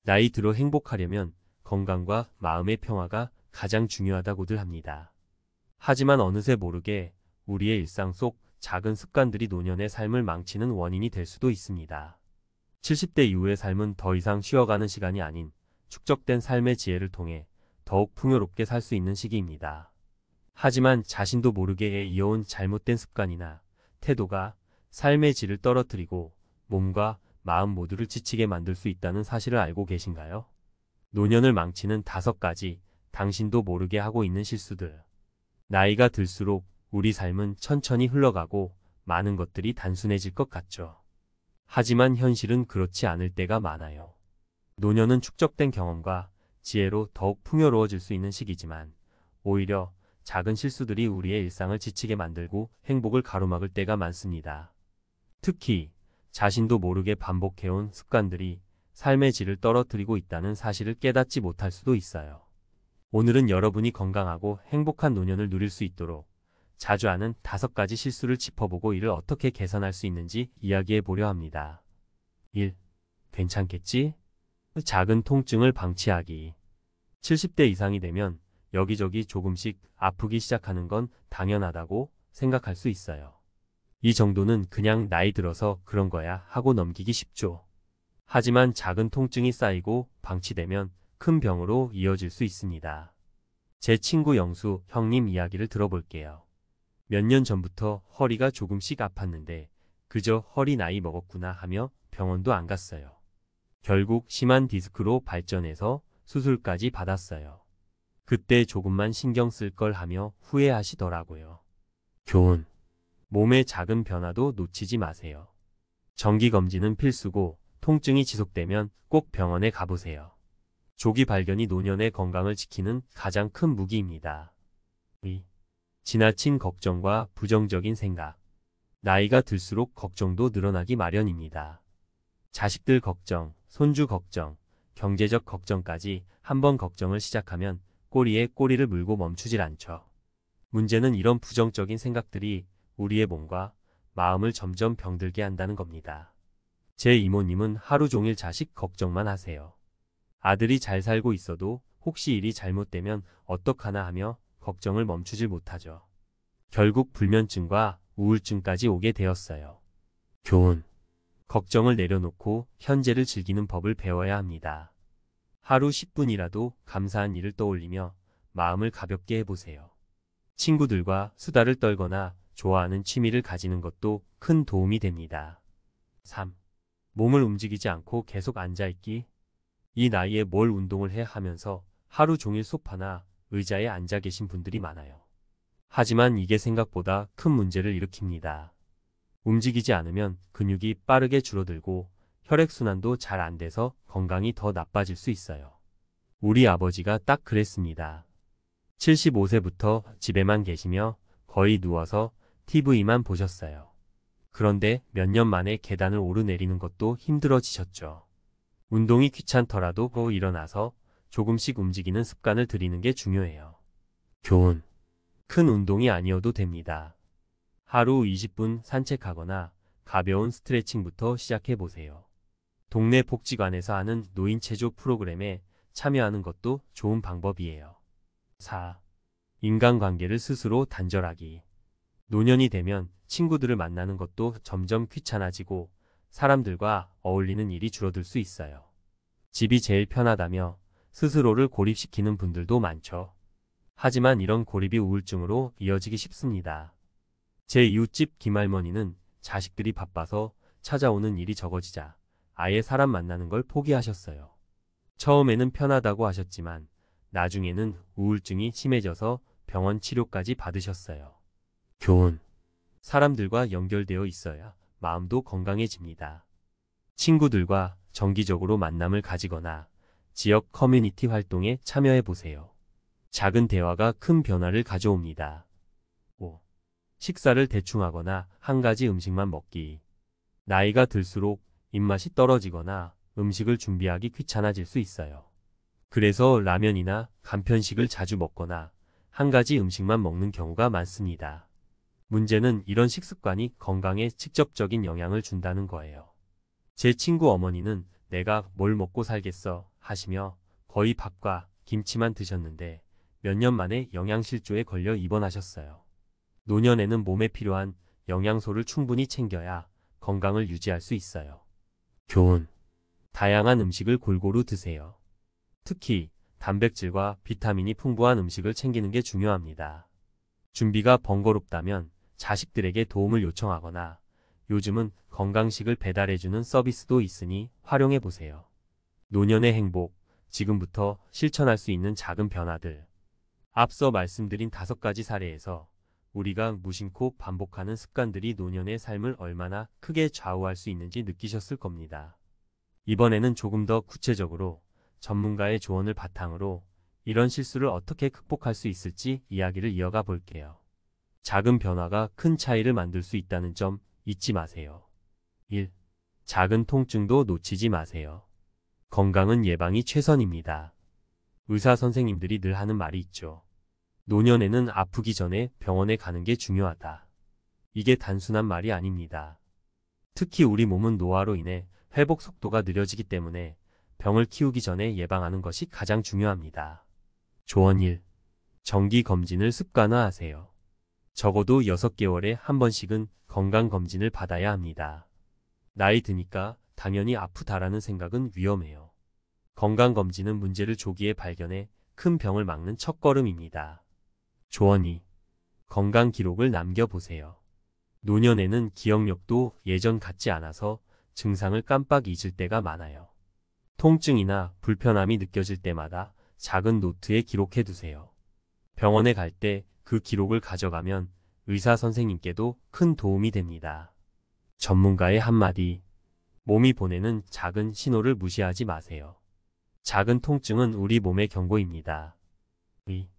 나이 들어 행복하려면 건강과 마음의 평화가 가장 중요하다고들 합니다. 하지만 어느새 모르게 우리의 일상 속 작은 습관들이 노년의 삶을 망치는 원인이 될 수도 있습니다. 70대 이후의 삶은 더 이상 쉬어가는 시간이 아닌 축적된 삶의 지혜를 통해 더욱 풍요롭게 살 수 있는 시기입니다. 하지만 자신도 모르게 이어온 잘못된 습관이나 태도가 삶의 질을 떨어뜨리고 몸과 마음 모두를 지치게 만들 수 있다는 사실을 알고 계신가요? 노년을 망치는 5가지 당신도 모르게 하고 있는 실수들. 나이가 들수록 우리 삶은 천천히 흘러가고 많은 것들이 단순해질 것 같죠. 하지만 현실은 그렇지 않을 때가 많아요. 노년은 축적된 경험과 지혜로 더욱 풍요로워질 수 있는 시기지만 오히려 작은 실수들이 우리의 일상을 지치게 만들고 행복을 가로막을 때가 많습니다. 특히 자신도 모르게 반복해온 습관들이 삶의 질을 떨어뜨리고 있다는 사실을 깨닫지 못할 수도 있어요. 오늘은 여러분이 건강하고 행복한 노년을 누릴 수 있도록 자주 하는 5가지 실수를 짚어보고 이를 어떻게 개선할 수 있는지 이야기해 보려 합니다. 1. 괜찮겠지? 작은 통증을 방치하기. 70대 이상이 되면 여기저기 조금씩 아프기 시작하는 건 당연하다고 생각할 수 있어요. 이 정도는 그냥 나이 들어서 그런 거야 하고 넘기기 쉽죠. 하지만 작은 통증이 쌓이고 방치되면 큰 병으로 이어질 수 있습니다. 제 친구 영수 형님 이야기를 들어볼게요. 몇 년 전부터 허리가 조금씩 아팠는데 그저 허리 나이 먹었구나 하며 병원도 안 갔어요. 결국 심한 디스크로 발전해서 수술까지 받았어요. 그때 조금만 신경 쓸 걸 하며 후회하시더라고요. 교훈. 몸의 작은 변화도 놓치지 마세요. 정기검진은 필수고 통증이 지속되면 꼭 병원에 가보세요. 조기 발견이 노년의 건강을 지키는 가장 큰 무기입니다. 2. 지나친 걱정과 부정적인 생각. 나이가 들수록 걱정도 늘어나기 마련입니다. 자식들 걱정, 손주 걱정, 경제적 걱정까지 한번 걱정을 시작하면 꼬리에 꼬리를 물고 멈추질 않죠. 문제는 이런 부정적인 생각들이 우리의 몸과 마음을 점점 병들게 한다는 겁니다. 제 이모님은 하루 종일 자식 걱정만 하세요. 아들이 잘 살고 있어도 혹시 일이 잘못되면 어떡하나 하며 걱정을 멈추질 못하죠. 결국 불면증과 우울증까지 오게 되었어요. 교훈. 걱정을 내려놓고 현재를 즐기는 법을 배워야 합니다. 하루 10분이라도 감사한 일을 떠올리며 마음을 가볍게 해보세요. 친구들과 수다를 떨거나 좋아하는 취미를 가지는 것도 큰 도움이 됩니다. 3. 몸을 움직이지 않고 계속 앉아있기. 이 나이에 뭘 운동을 해 하면서 하루 종일 소파나 의자에 앉아 계신 분들이 많아요. 하지만 이게 생각보다 큰 문제를 일으킵니다. 움직이지 않으면 근육이 빠르게 줄어들고 혈액순환도 잘 안 돼서 건강이 더 나빠질 수 있어요. 우리 아버지가 딱 그랬습니다. 75세부터 집에만 계시며 거의 누워서 TV만 보셨어요. 그런데 몇 년 만에 계단을 오르내리는 것도 힘들어지셨죠. 운동이 귀찮더라도 일어나서 조금씩 움직이는 습관을 들이는 게 중요해요. 교훈. 큰 운동이 아니어도 됩니다. 하루 20분 산책하거나 가벼운 스트레칭부터 시작해보세요. 동네 복지관에서 하는 노인체조 프로그램에 참여하는 것도 좋은 방법이에요. 4. 인간관계를 스스로 단절하기. 노년이 되면 친구들을 만나는 것도 점점 귀찮아지고 사람들과 어울리는 일이 줄어들 수 있어요. 집이 제일 편하다며 스스로를 고립시키는 분들도 많죠. 하지만 이런 고립이 우울증으로 이어지기 쉽습니다. 제 이웃집 김할머니는 자식들이 바빠서 찾아오는 일이 적어지자 아예 사람 만나는 걸 포기하셨어요. 처음에는 편하다고 하셨지만 나중에는 우울증이 심해져서 병원 치료까지 받으셨어요. 교훈. 사람들과 연결되어 있어야 마음도 건강해집니다. 친구들과 정기적으로 만남을 가지거나 지역 커뮤니티 활동에 참여해 보세요. 작은 대화가 큰 변화를 가져옵니다. 5. 식사를 대충 하거나 한 가지 음식만 먹기. 나이가 들수록 입맛이 떨어지거나 음식을 준비하기 귀찮아질 수 있어요. 그래서 라면이나 간편식을 자주 먹거나 한 가지 음식만 먹는 경우가 많습니다. 문제는 이런 식습관이 건강에 직접적인 영향을 준다는 거예요. 제 친구 어머니는 내가 뭘 먹고 살겠어 하시며 거의 밥과 김치만 드셨는데 몇 년 만에 영양실조에 걸려 입원하셨어요. 노년에는 몸에 필요한 영양소를 충분히 챙겨야 건강을 유지할 수 있어요. 교훈. 다양한 음식을 골고루 드세요. 특히 단백질과 비타민이 풍부한 음식을 챙기는 게 중요합니다. 준비가 번거롭다면 자식들에게 도움을 요청하거나 요즘은 건강식을 배달해주는 서비스도 있으니 활용해보세요. 노년의 행복, 지금부터 실천할 수 있는 작은 변화들. 앞서 말씀드린 5가지 사례에서 우리가 무심코 반복하는 습관들이 노년의 삶을 얼마나 크게 좌우할 수 있는지 느끼셨을 겁니다. 이번에는 조금 더 구체적으로 전문가의 조언을 바탕으로 이런 실수를 어떻게 극복할 수 있을지 이야기를 이어가 볼게요. 작은 변화가 큰 차이를 만들 수 있다는 점 잊지 마세요. 1. 작은 통증도 놓치지 마세요. 건강은 예방이 최선입니다. 의사 선생님들이 늘 하는 말이 있죠. 노년에는 아프기 전에 병원에 가는 게 중요하다. 이게 단순한 말이 아닙니다. 특히 우리 몸은 노화로 인해 회복 속도가 느려지기 때문에 병을 키우기 전에 예방하는 것이 가장 중요합니다. 조언 1. 정기 검진을 습관화하세요. 적어도 6개월에 한 번씩은 건강검진을 받아야 합니다. 나이 드니까 당연히 아프다라는 생각은 위험해요. 건강검진은 문제를 조기에 발견해 큰 병을 막는 첫걸음입니다. 조언 2. 건강 기록을 남겨보세요. 노년에는 기억력도 예전 같지 않아서 증상을 깜빡 잊을 때가 많아요. 통증이나 불편함이 느껴질 때마다 작은 노트에 기록해두세요. 병원에 갈 때 그 기록을 가져가면 의사 선생님께도 큰 도움이 됩니다. 전문가의 한마디. 몸이 보내는 작은 신호를 무시하지 마세요. 작은 통증은 우리 몸의 경고입니다. 2.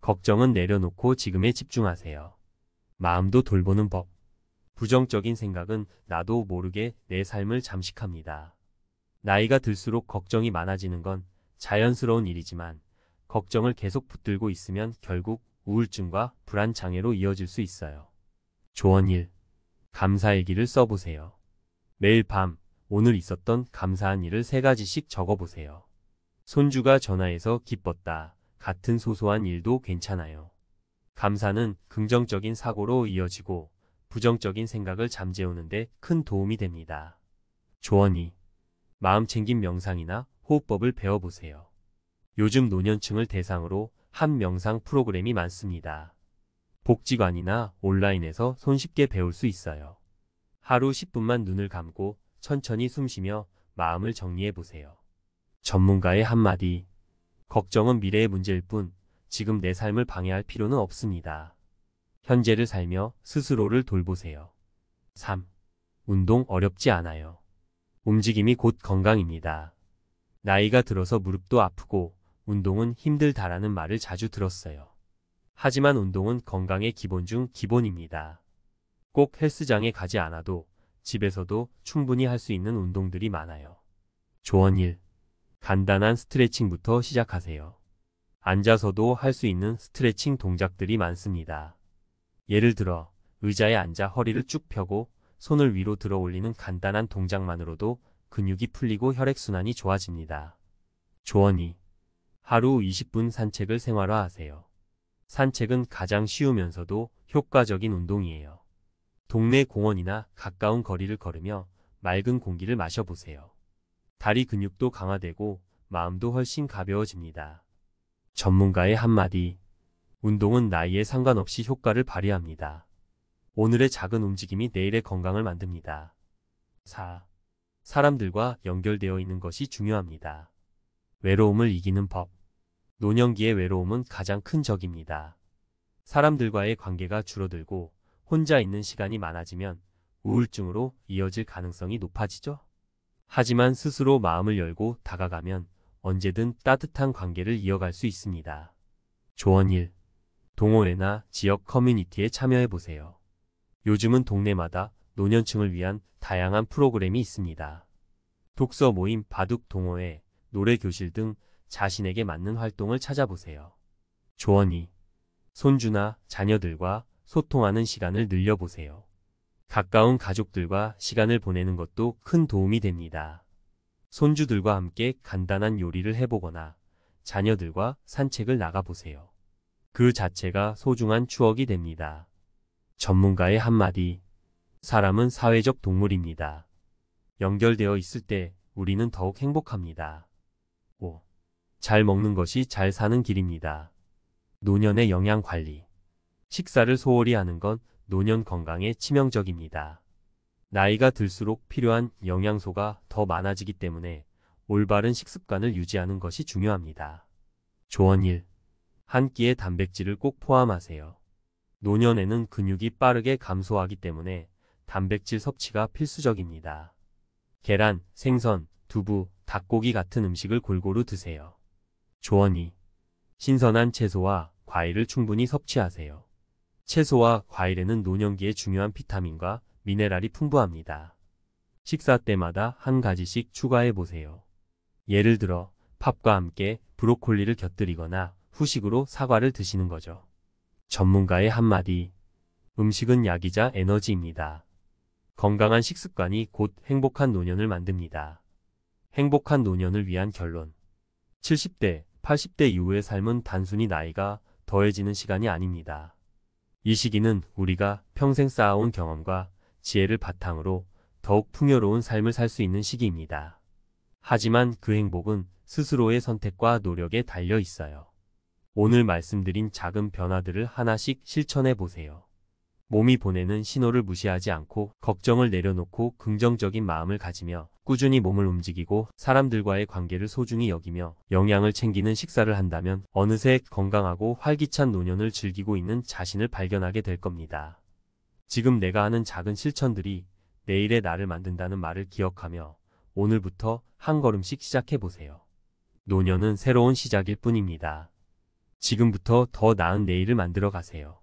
걱정은 내려놓고 지금에 집중하세요. 마음도 돌보는 법. 부정적인 생각은 나도 모르게 내 삶을 잠식합니다. 나이가 들수록 걱정이 많아지는 건 자연스러운 일이지만 걱정을 계속 붙들고 있으면 결국 우울증과 불안 장애로 이어질 수 있어요. 조언 1. 감사일기를 써보세요. 매일 밤 오늘 있었던 감사한 일을 3가지씩 적어보세요. 손주가 전화해서 기뻤다. 같은 소소한 일도 괜찮아요. 감사는 긍정적인 사고로 이어지고 부정적인 생각을 잠재우는데 큰 도움이 됩니다. 조언 2. 마음챙김 명상이나 호흡법을 배워보세요. 요즘 노년층을 대상으로 한 명상 프로그램이 많습니다. 복지관이나 온라인에서 손쉽게 배울 수 있어요. 하루 10분만 눈을 감고 천천히 숨쉬며 마음을 정리해보세요. 전문가의 한마디. 걱정은 미래의 문제일 뿐 지금 내 삶을 방해할 필요는 없습니다. 현재를 살며 스스로를 돌보세요. 3. 운동 어렵지 않아요. 움직임이 곧 건강입니다. 나이가 들어서 무릎도 아프고 운동은 힘들다라는 말을 자주 들었어요. 하지만 운동은 건강의 기본 중 기본입니다. 꼭 헬스장에 가지 않아도 집에서도 충분히 할 수 있는 운동들이 많아요. 조언 1. 간단한 스트레칭부터 시작하세요. 앉아서도 할 수 있는 스트레칭 동작들이 많습니다. 예를 들어 의자에 앉아 허리를 쭉 펴고 손을 위로 들어 올리는 간단한 동작만으로도 근육이 풀리고 혈액순환이 좋아집니다. 조언 2. 하루 20분 산책을 생활화하세요. 산책은 가장 쉬우면서도 효과적인 운동이에요. 동네 공원이나 가까운 거리를 걸으며 맑은 공기를 마셔보세요. 다리 근육도 강화되고 마음도 훨씬 가벼워집니다. 전문가의 한마디. 운동은 나이에 상관없이 효과를 발휘합니다. 오늘의 작은 움직임이 내일의 건강을 만듭니다. 4. 사람들과 연결되어 있는 것이 중요합니다. 외로움을 이기는 법. 노년기의 외로움은 가장 큰 적입니다. 사람들과의 관계가 줄어들고 혼자 있는 시간이 많아지면 우울증으로 이어질 가능성이 높아지죠. 하지만 스스로 마음을 열고 다가가면 언제든 따뜻한 관계를 이어갈 수 있습니다. 조언 1. 동호회나 지역 커뮤니티에 참여해보세요. 요즘은 동네마다 노년층을 위한 다양한 프로그램이 있습니다. 독서 모임, 바둑 동호회, 노래 교실 등 자신에게 맞는 활동을 찾아보세요. 조언 2. 손주나 자녀들과 소통하는 시간을 늘려보세요. 가까운 가족들과 시간을 보내는 것도 큰 도움이 됩니다. 손주들과 함께 간단한 요리를 해보거나 자녀들과 산책을 나가보세요. 그 자체가 소중한 추억이 됩니다. 전문가의 한마디. 사람은 사회적 동물입니다. 연결되어 있을 때 우리는 더욱 행복합니다. 5. 잘 먹는 것이 잘 사는 길입니다. 노년의 영양 관리. 식사를 소홀히 하는 건 노년 건강에 치명적입니다. 나이가 들수록 필요한 영양소가 더 많아지기 때문에 올바른 식습관을 유지하는 것이 중요합니다. 조언 1. 한 끼의 단백질을 꼭 포함하세요. 노년에는 근육이 빠르게 감소하기 때문에 단백질 섭취가 필수적입니다. 계란, 생선, 두부, 닭고기 같은 음식을 골고루 드세요. 조언 2. 신선한 채소와 과일을 충분히 섭취하세요. 채소와 과일에는 노년기에 중요한 비타민과 미네랄이 풍부합니다. 식사 때마다 한 가지씩 추가해 보세요. 예를 들어 팝과 함께 브로콜리를 곁들이거나 후식으로 사과를 드시는 거죠. 전문가의 한마디. 음식은 약이자 에너지입니다. 건강한 식습관이 곧 행복한 노년을 만듭니다. 행복한 노년을 위한 결론. 70대, 80대 이후의 삶은 단순히 나이가 더해지는 시간이 아닙니다. 이 시기는 우리가 평생 쌓아온 경험과 지혜를 바탕으로 더욱 풍요로운 삶을 살 수 있는 시기입니다. 하지만 그 행복은 스스로의 선택과 노력에 달려 있어요. 오늘 말씀드린 작은 변화들을 하나씩 실천해 보세요. 몸이 보내는 신호를 무시하지 않고 걱정을 내려놓고 긍정적인 마음을 가지며 꾸준히 몸을 움직이고 사람들과의 관계를 소중히 여기며 영양을 챙기는 식사를 한다면 어느새 건강하고 활기찬 노년을 즐기고 있는 자신을 발견하게 될 겁니다. 지금 내가 하는 작은 실천들이 내일의 나를 만든다는 말을 기억하며 오늘부터 한 걸음씩 시작해 보세요. 노년은 새로운 시작일 뿐입니다. 지금부터 더 나은 내일을 만들어 가세요.